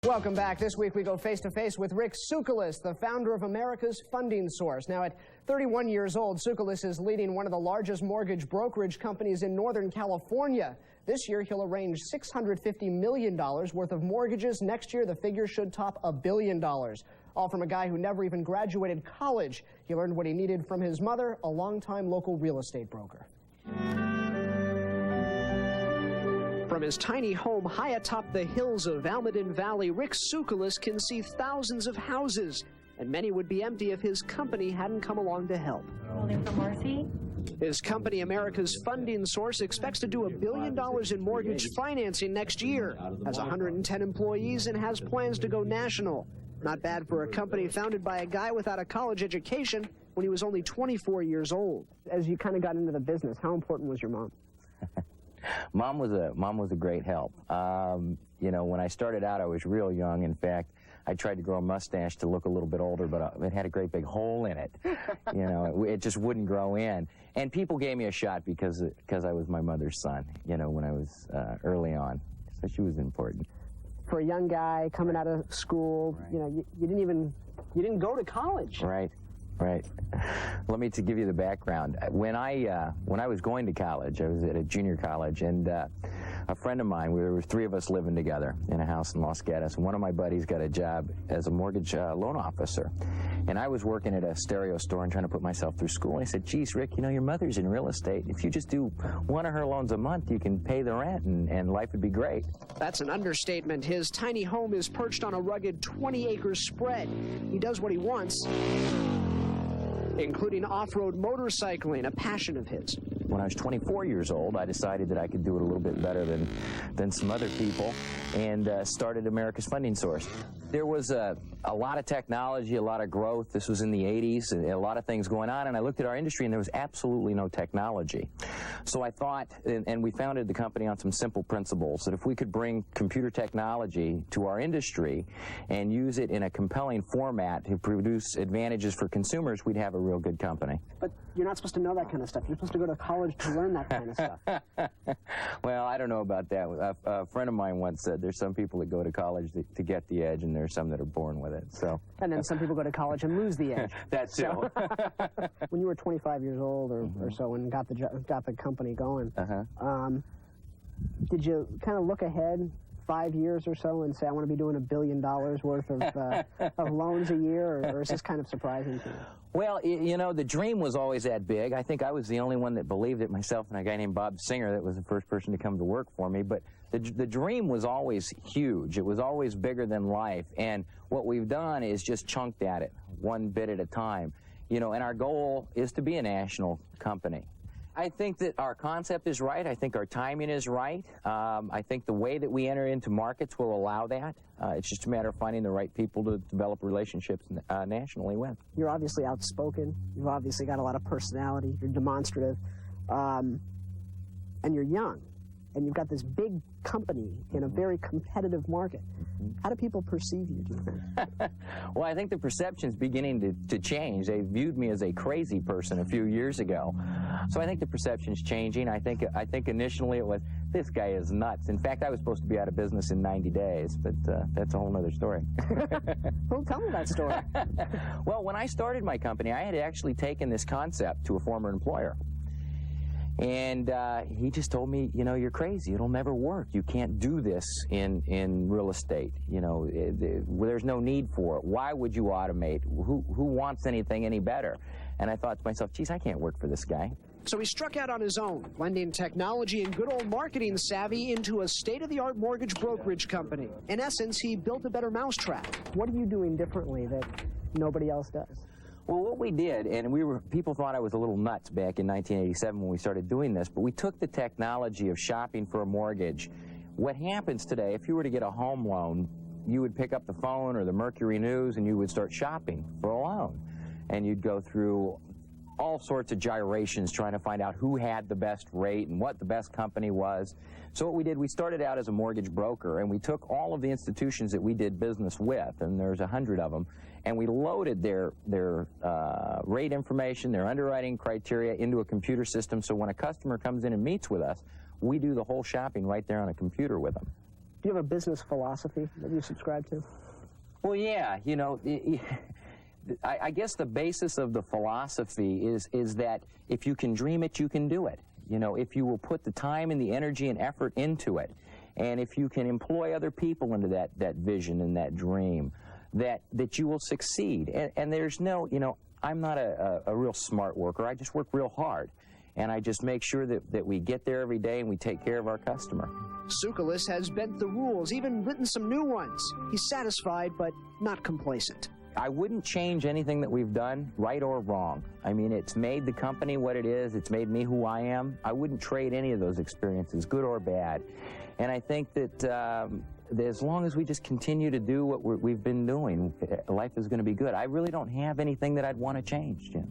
Welcome back. This week we go face-to-face with Rick Soukoulis, the founder of America's funding source. Now, at 31 years old, Soukoulis is leading one of the largest mortgage brokerage companies in Northern California. This year, he'll arrange $650 million worth of mortgages. Next year, the figure should top $1 billion. All from a guy who never even graduated college. He learned what he needed from his mother, a longtime local real estate broker. From his tiny home high atop the hills of Almaden Valley, Rick Soukoulis can see thousands of houses, and many would be empty if his company hadn't come along to help. Holding for Marcy. His company, America's funding source, expects to do $1 billion in mortgage financing next year, has 110 employees, and has plans to go national. Not bad for a company founded by a guy without a college education when he was only 24 years old. As you kind of got into the business, how important was your mom? Mom was a great help. You know, when I started out, I was real young. In fact, I tried to grow a mustache to look a little bit older, but it had a great big hole in it. You know, it just wouldn't grow in. And people gave me a shot because I was my mother's son, you know, when I was early on. So she was important. For a young guy coming out of school, right. You know, you didn't go to college. Right. Right. Let me give you the background. When I was going to college, I was at a junior college, and a friend of mine, there were three of us living together in a house in Los Gatos, and one of my buddies got a job as a mortgage loan officer. And I was working at a stereo store and trying to put myself through school. And I said, geez, Rick, you know, your mother's in real estate. If you just do one of her loans a month, you can pay the rent, and life would be great. That's an understatement. His tiny home is perched on a rugged 20-acre spread. He does what he wants, including off-road motorcycling, a passion of his. When I was 24 years old, I decided that I could do it a little bit better than some other people, and started America's Funding Source. There was a lot of technology, a lot of growth. This was in the 80s, and a lot of things going on, and I looked at our industry, and there was absolutely no technology. So I thought, and we founded the company on some simple principles, that if we could bring computer technology to our industry and use it in a compelling format to produce advantages for consumers, we'd have a real good company. But you're not supposed to know that kind of stuff. You're supposed to go to college to learn that kind of stuff. Well, I don't know about that. A friend of mine once said there's some people that go to college to get the edge, and there's some that are born with it. So. And then some people go to college and lose the edge. That too. So, when you were 25 years old or so and got the company going, did you kind of look ahead 5 years or so and say, I want to be doing $1 billion worth of loans a year, or is this kind of surprising to you? Well, you know, the dream was always that big. I think I was the only one that believed it, myself and a guy named Bob Singer that was the first person to come to work for me. But the dream was always huge. It was always bigger than life. And what we've done is just chunked at it one bit at a time. You know, and our goal is to be a national company. I think that our concept is right. I think our timing is right. I think the way that we enter into markets will allow that. It's just a matter of finding the right people to develop relationships nationally with. You're obviously outspoken. You've obviously got a lot of personality. You're demonstrative. And you're young. And you've got this big company in a very competitive market. How do people perceive you, do you think? Well, I think the perception's beginning to change. They viewed me as a crazy person a few years ago. So I think the perception's changing. I think initially it was, this guy is nuts. In fact, I was supposed to be out of business in 90 days, but that's a whole other story. Well, tell me that story. Well, when I started my company, I had actually taken this concept to a former employer. And he just told me, you know, you're crazy. It'll never work. You can't do this in real estate. You know, there's no need for it. Why would you automate? Who wants anything any better? And I thought to myself, geez, I can't work for this guy. So he struck out on his own, blending technology and good old marketing savvy into a state-of-the-art mortgage brokerage company. In essence, he built a better mousetrap. What are you doing differently that nobody else does? Well, what we did, and people thought I was a little nuts back in 1987 when we started doing this, but we took the technology of shopping for a mortgage. What happens today, if you were to get a home loan, you would pick up the phone or the Mercury News and you would start shopping for a loan. And you'd go through all sorts of gyrations trying to find out who had the best rate and what the best company was. So what we did, we started out as a mortgage broker, and we took all of the institutions that we did business with, and there's 100 of them, and we loaded their rate information, their underwriting criteria into a computer system, so when a customer comes in and meets with us, we do the whole shopping right there on a computer with them. Do you have a business philosophy that you subscribe to? Well, yeah, you know, I guess the basis of the philosophy is that if you can dream it, you can do it. You know, if you will put the time and the energy and effort into it, and if you can employ other people into that vision and that dream, that you will succeed. And there's no, you know, I'm not a real smart worker. I just work real hard. And I just make sure that we get there every day and we take care of our customer. Soukoulis has bent the rules, even written some new ones. He's satisfied, but not complacent. I wouldn't change anything that we've done, right or wrong. I mean, it's made the company what it is. It's made me who I am. I wouldn't trade any of those experiences, good or bad. And I think that as long as we just continue to do what we've been doing, life is going to be good. I really don't have anything that I'd want to change, Jim.